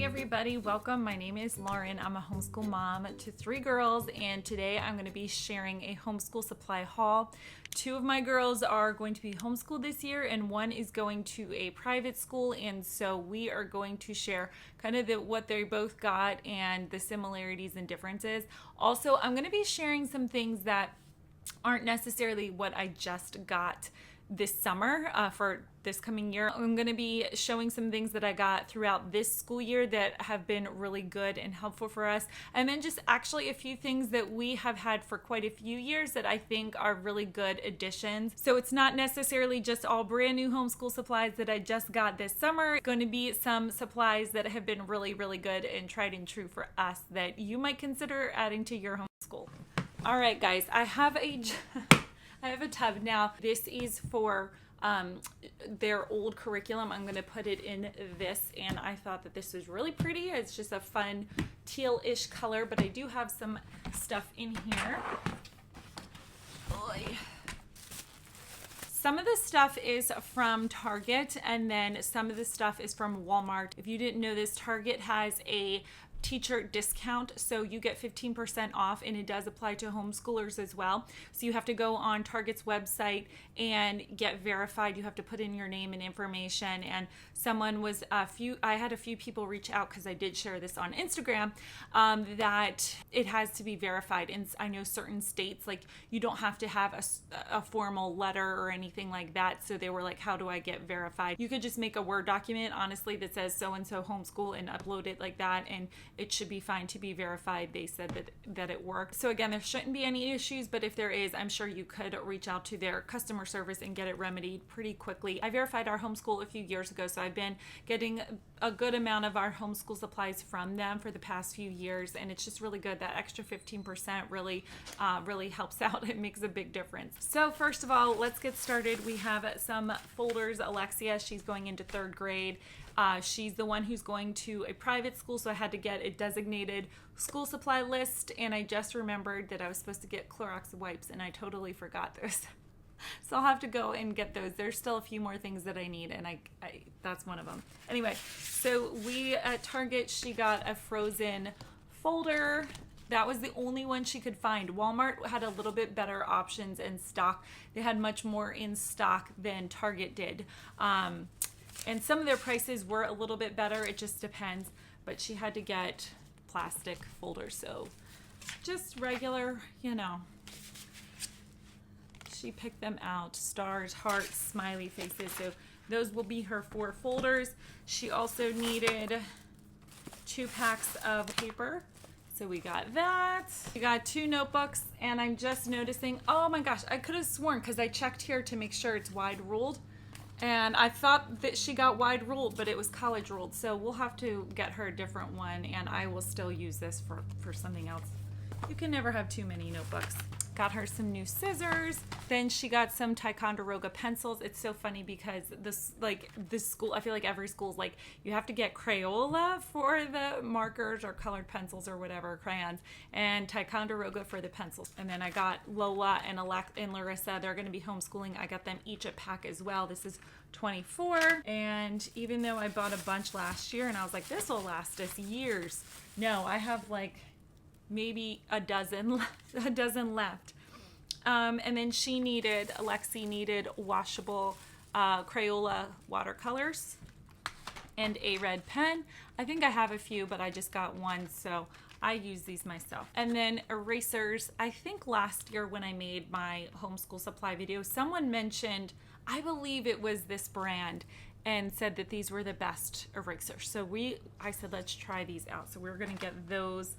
Hey everybody, welcome. My name is Lauren. I'm a homeschool mom to 3 girls, and today I'm going to be sharing a homeschool supply haul. 2 of my girls are going to be homeschooled this year, and 1 is going to a private school, and so we are going to share kind of what they both got and the similarities and differences. Also, I'm going to be sharing some things that aren't necessarily what I just got this summer for this coming year. I'm going to be showing some things that I got throughout this school year that have been really good and helpful for us, and then just actually a few things that we have had for quite a few years that I think are really good additions. So it's not necessarily just all brand new homeschool supplies that I just got this summer. It's going to be some supplies that have been really good and tried and true for us that you might consider adding to your homeschool. All right guys, I have a tub now. This is for their old curriculum. I'm going to put it in this, and I thought that this was really pretty. It's just a fun teal-ish color, but I do have some stuff in here. Oy. Some of the stuff is from Target, and then some of the stuff is from Walmart. If you didn't know this, Target has a teacher discount, so you get 15% off, and it does apply to homeschoolers as well. So you have to go on Target's website and get verified. You have to put in your name and information, and I had a few people reach out because I did share this on Instagram, that it has to be verified. And I know certain states, like, you don't have to have a formal letter or anything like that. So they were like, how do I get verified? You could just make a Word document, honestly, that says so-and-so homeschool and upload it like that, and it should be fine to be verified. They said that it worked. So again, there shouldn't be any issues, but if there is, I'm sure you could reach out to their customer service and get it remedied pretty quickly. I verified our homeschool a few years ago, so I've been getting a good amount of our homeschool supplies from them for the past few years, and it's just really good. That extra 15% really helps out. It makes a big difference. So first of all, let's get started. We have some folders. Alexia, she's going into 3rd grade. She's the one who's going to a private school, so I had to get a designated school supply list, and I just remembered that I was supposed to get Clorox wipes, and I totally forgot those. So I'll have to go and get those. There's still a few more things that I need, and I that's one of them. Anyway, so we at Target, she got a frozen folder. That was the only one she could find. Walmart had a little bit better options in stock. They had much more in stock than Target did. And some of their prices were a little bit better. It just depends. But she had to get plastic folders, so just regular, She picked them out. Stars, hearts, smiley faces. So those will be her 4 folders. She also needed 2 packs of paper. So we got that. We got 2 notebooks, and I'm just noticing, oh my gosh, I could have sworn, because I checked here to make sure it's wide ruled. And I thought that she got wide ruled, but it was college ruled. So we'll have to get her a different one, and I will still use this for something else. You can never have too many notebooks. Got her some new scissors. Then she got some Ticonderoga pencils. It's so funny because this school, I feel like every school's like, you have to get Crayola for the markers or colored pencils or whatever, crayons, and Ticonderoga for the pencils. And then I got Lola and Larissa. They're going to be homeschooling. I got them each a pack as well. This is 24. And even though I bought a bunch last year and I was like, this will last us years. No, I have like maybe a dozen left. And then Alexi needed washable Crayola watercolors and a red pen. I think I have a few, but I just got one, so I use these myself. And then erasers. I think last year when I made my homeschool supply video, someone mentioned, I believe it was this brand, and said that these were the best erasers. So I said, let's try these out. So we're gonna get those.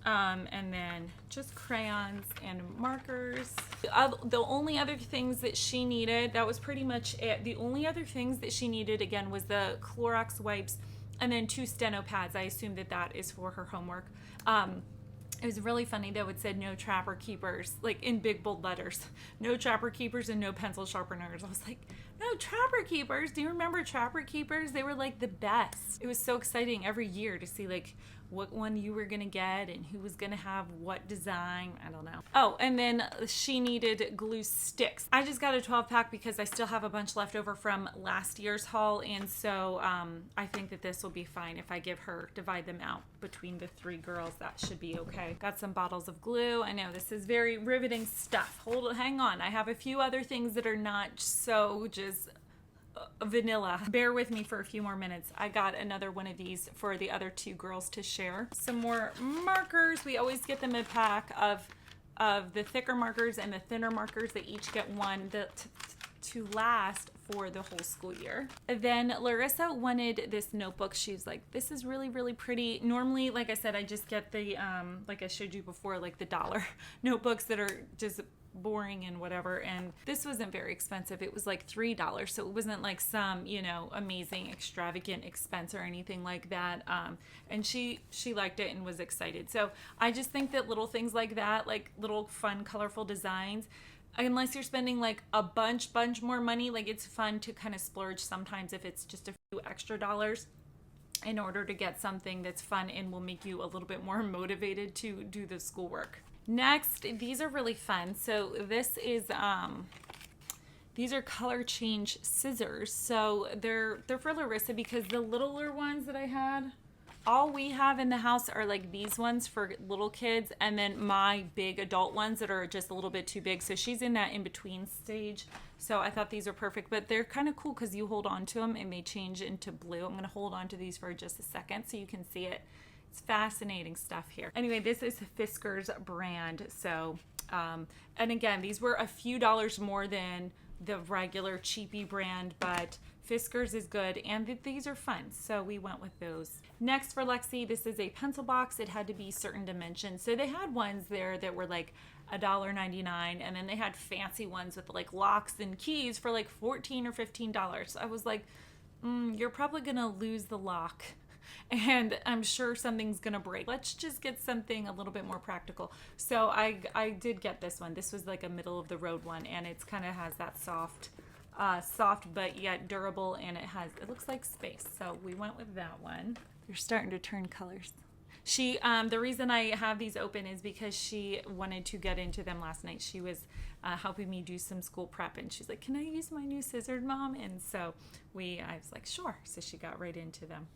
And then just crayons and markers. The only other things that she needed, that was pretty much it. The only other things that she needed, again, was the Clorox wipes and then 2 steno pads. I assume that is for her homework. It was really funny though. It said no trapper keepers, like in big bold letters. No trapper keepers and no pencil sharpeners. I was like, No, Trapper Keepers. Do you remember Trapper Keepers? They were like the best. It was so exciting every year to see like what one you were gonna get and who was gonna have what design. I don't know. Oh, and then she needed glue sticks. I just got a 12 pack because I still have a bunch left over from last year's haul, and so I think that this will be fine if I divide them out between the 3 girls. That should be okay. Got some bottles of glue. I know this is very riveting stuff. Hang on. I have a few other things that are not so just vanilla. Bear with me for a few more minutes. I got another one of these for the other 2 girls to share. Some more markers. We always get them a pack of the thicker markers and the thinner markers. They each get one to last for the whole school year. Then Larissa wanted this notebook. She was like, this is really, really pretty. Normally, like I said, I just get the, like I showed you before, like the dollar notebooks that are just boring and whatever, and this wasn't very expensive. It was like $3, so it wasn't like some, you know, amazing extravagant expense or anything like that. And she liked it and was excited. So I just think that little things like that, like little fun colorful designs, unless you're spending like a bunch more money, like it's fun to kind of splurge sometimes if it's just a few extra dollars in order to get something that's fun and will make you a little bit more motivated to do the schoolwork. Next, these are really fun. So this is, these are color change scissors. So they're for Larissa because the littler ones that I had, all we have in the house are like these ones for little kids, and then my big adult ones that are just a little bit too big. So she's in that in-between stage. So I thought these are perfect, but they're kind of cool because you hold on to them and they change into blue. I'm going to hold on to these for just a second so you can see it. It's fascinating stuff here. Anyway, this is Fisker's brand. So, and again, these were a few dollars more than the regular cheapy brand, but Fisker's is good, and these are fun, so we went with those. Next for Lexi, this is a pencil box. It had to be certain dimensions. So they had ones there that were like $1.99, and then they had fancy ones with like locks and keys for like $14 or $15. I was like, you're probably gonna lose the lock, and I'm sure something's gonna break. Let's just get something a little bit more practical. So I did get this one. This was like a middle of the road one, and it's kind of has that soft but yet durable, and it looks like space. So we went with that one. They're starting to turn colors. She, the reason I have these open is because she wanted to get into them last night. She was helping me do some school prep, and she's like, can I use my new scissors, Mom? And so I was like, sure. So she got right into them.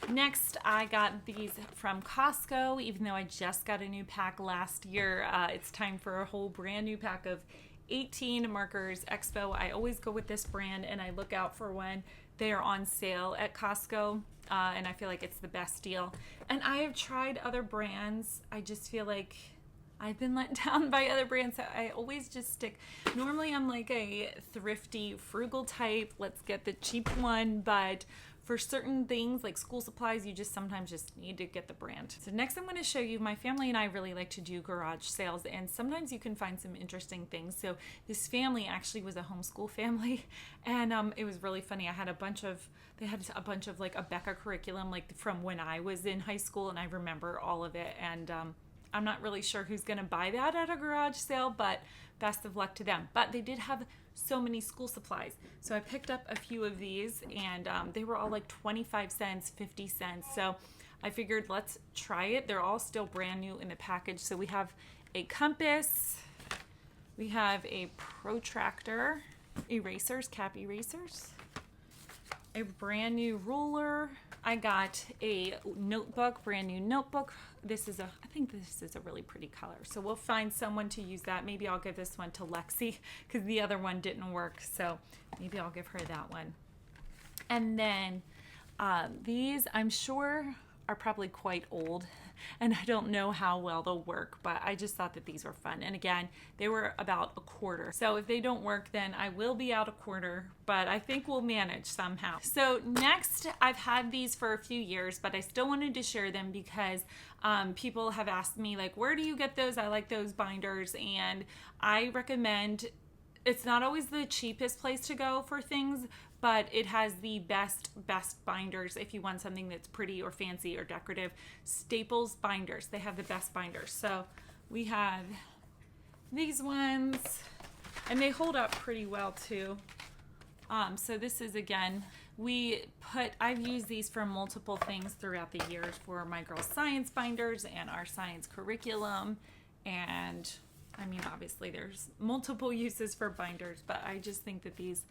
Next, I got these from Costco. Even though I just got a new pack last year, it's time for a whole brand new pack of 18 markers. Expo. I always go with this brand, and I look out for when they are on sale at Costco, and I feel like it's the best deal. And I have tried other brands. I just feel like I've been let down by other brands. So I always just stick. Normally I'm like a thrifty, frugal type. Let's get the cheap one, but for certain things like school supplies, you just sometimes just need to get the brand. So next I'm going to show you, my family and I really like to do garage sales, and sometimes you can find some interesting things. So this family actually was a homeschool family, and it was really funny. They had a bunch of like a Becca curriculum, like from when I was in high school, and I remember all of it. And I'm not really sure who's going to buy that at a garage sale, but best of luck to them. But they did have so many school supplies. So I picked up a few of these, and they were all like 25 cents, 50 cents. So I figured let's try it. They're all still brand new in the package. So we have a compass, we have a protractor, erasers, cap erasers, a brand new ruler. I got a notebook, brand new notebook. I think this is a really pretty color. So we'll find someone to use that. Maybe I'll give this one to Lexi because the other one didn't work. So maybe I'll give her that one. And then these, I'm sure, are probably quite old, and I don't know how well they'll work, but I just thought that these were fun. And again, they were about a quarter. So if they don't work, then I will be out a quarter, but I think we'll manage somehow. So next, I've had these for a few years, but I still wanted to share them because people have asked me, like, where do you get those? I like those binders, and I recommend, it's not always the cheapest place to go for things, but it has the best binders if you want something that's pretty or fancy or decorative. Staples binders, they have the best binders. So we have these ones, and they hold up pretty well too. So this is, again, I've used these for multiple things throughout the years for my girls' science binders and our science curriculum. And I mean, obviously there's multiple uses for binders, but I just think that these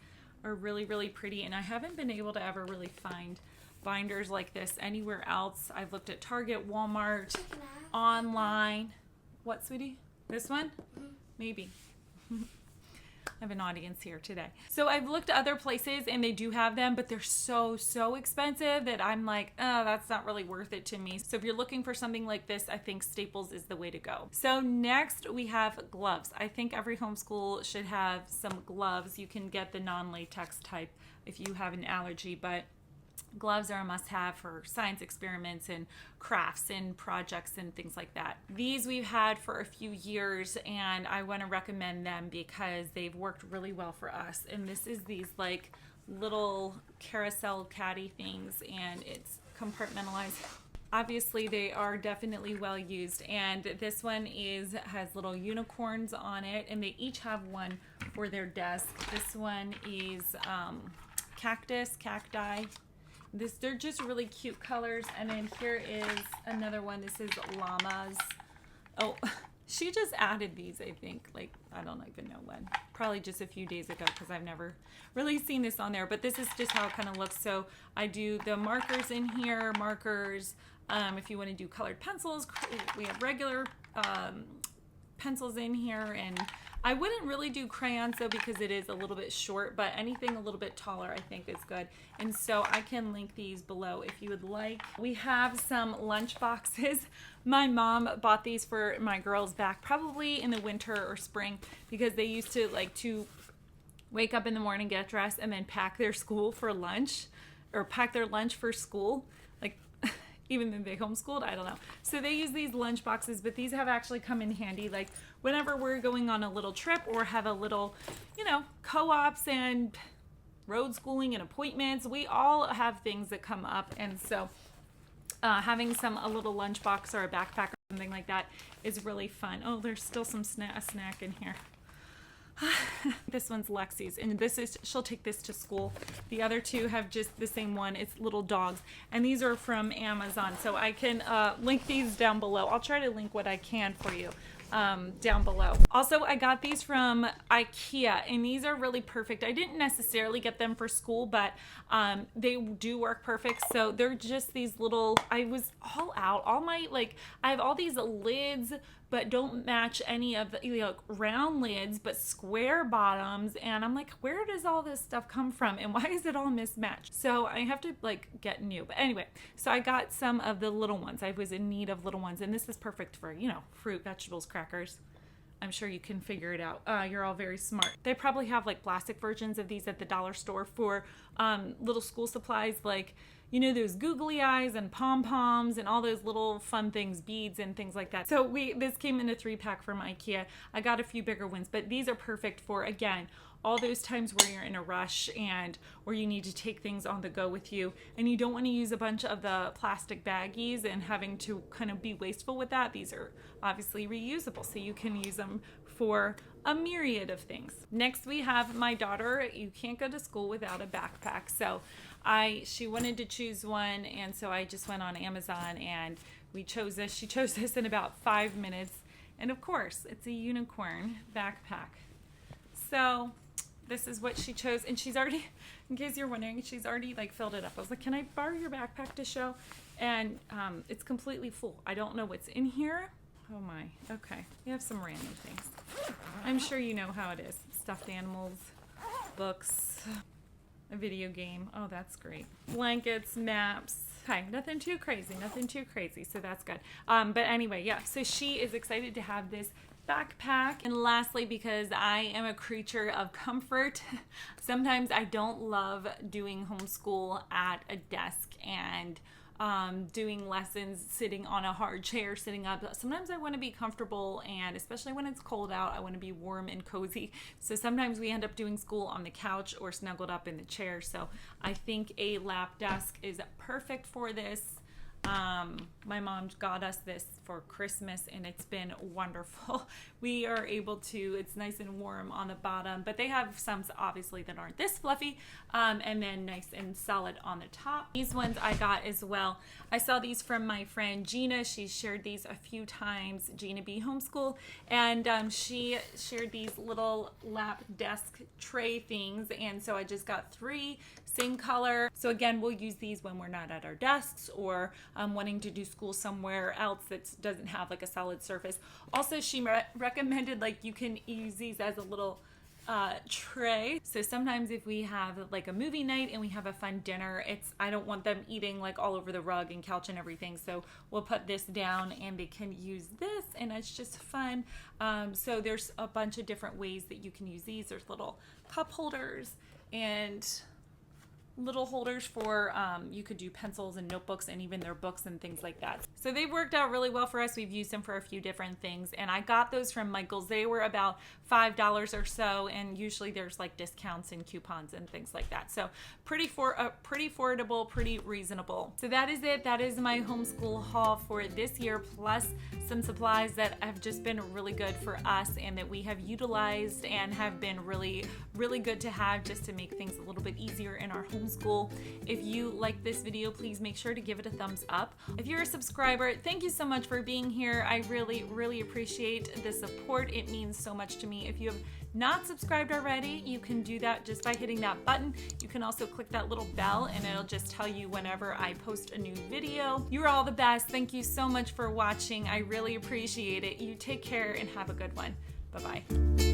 are really, really pretty. And I haven't been able to ever really find binders like this anywhere else. I've looked at Target, Walmart, online. What, sweetie? This one? Maybe. I have an audience here today. So I've looked at other places and they do have them, but they're so expensive that I'm like, oh, that's not really worth it to me. So if you're looking for something like this, I think Staples is the way to go. So next we have gloves. I think every homeschool should have some gloves. You can get the non-latex type if you have an allergy, but gloves are a must-have for science experiments and crafts and projects and things like that. These we've had for a few years, and I want to recommend them because they've worked really well for us. And this is these like little carousel caddy things, and it's compartmentalized. Obviously they are definitely well used, and this one has little unicorns on it, and they each have one for their desk. This one is cacti. They're just really cute colors. And then here is another one. This is llamas. Oh, she just added these, I think. Like, I don't even know when. Probably just a few days ago, because I've never really seen this on there. But this is just how it kind of looks. So I do the markers in here. If you want to do colored pencils, we have regular pencils in here. And I wouldn't really do crayons though, because it is a little bit short, but anything a little bit taller I think is good. And so I can link these below if you would like. We have some lunch boxes. My mom bought these for my girls back probably in the winter or spring, because they used to like to wake up in the morning, get dressed, and then pack their school for lunch, or pack their lunch for school. Like, even though they homeschooled, I don't know. So they use these lunch boxes, but these have actually come in handy. Like whenever we're going on a little trip or have a little, co-ops and road schooling and appointments, we all have things that come up. And so having a little lunch box or a backpack or something like that is really fun. Oh, there's still a snack in here. This one's Lexi's, and she'll take this to school. The other two have just the same one. It's little dogs, and these are from Amazon, so I can link these down below. I'll try to link what I can for you down below. Also, I got these from IKEA, and these are really perfect. I didn't necessarily get them for school, but they do work perfect. So they're just these little, I was all out. I have all these lids, but don't match any of the round lids, but square bottoms. And I'm like, where does all this stuff come from? And why is it all mismatched? So I have to get new. But anyway, so I got some of the little ones. I was in need of little ones. And this is perfect for, fruit, vegetables, crackers. I'm sure you can figure it out. You're all very smart. They probably have plastic versions of these at the dollar store for little school supplies, those googly eyes and pom-poms and all those little fun things, beads and things like that. So this came in a 3-pack from IKEA. I got a few bigger ones, but these are perfect for, again, all those times where you're in a rush and where you need to take things on the go with you, and you don't want to use a bunch of the plastic baggies and having to kind of be wasteful with that. These are obviously reusable, so you can use them for a myriad of things. Next, we have my daughter. You can't go to school without a backpack, so she wanted to choose one, and so I just went on Amazon and we chose this. She chose this in about 5 minutes, and of course, it's a unicorn backpack. So this is what she chose, and she's already, in case you're wondering, she's already filled it up. I was like, can I borrow your backpack to show? And it's completely full. I don't know what's in here. Oh my, okay. We have some random things. I'm sure you know how it is. Stuffed animals, books, a video game. Oh, that's great. Blankets, maps. Okay, nothing too crazy, so that's good. But anyway, yeah, so she is excited to have this backpack. And lastly, because I am a creature of comfort, sometimes I don't love doing homeschool at a desk and doing lessons sitting on a hard chair, sitting up. Sometimes I want to be comfortable, and especially when it's cold out, I want to be warm and cozy. So sometimes we end up doing school on the couch or snuggled up in the chair. So I think a lap desk is perfect for this. My mom got us this for Christmas and it's been wonderful. We are able to, it's nice and warm on the bottom, but they have some obviously that aren't this fluffy, and then nice and solid on the top. These ones I got as well. I saw these from my friend Gina. She shared these a few times, Gina B Homeschool, and she shared these little lap desk tray things, and so I just got 3, same color. So again, we'll use these when we're not at our desks or wanting to do school somewhere else that doesn't have like a solid surface. Also, she recommended like you can use these as a little tray. So sometimes if we have like a movie night and we have a fun dinner, I don't want them eating like all over the rug and couch and everything. So we'll put this down and they can use this and it's just fun. So there's a bunch of different ways that you can use these. There's little cup holders and little holders for you could do pencils and notebooks and even their books and things like that. So they worked out really well for us. We've used them for a few different things, and I got those from Michael's. They were about $5 or so, and usually there's like discounts and coupons and things like that. So pretty affordable, pretty reasonable. So that is it. That is my homeschool haul for this year, plus some supplies that have just been really good for us and that we have utilized and have been really good to have just to make things a little bit easier in our homeschool. If you like this video, please make sure to give it a thumbs up. If you're a subscriber, thank you so much for being here. I really appreciate the support. It means so much to me. If you have not subscribed already, you can do that just by hitting that button. You can also click that little bell and it'll just tell you whenever I post a new video. You're all the best. Thank you so much for watching. I really appreciate it. You take care and have a good one. Bye-bye.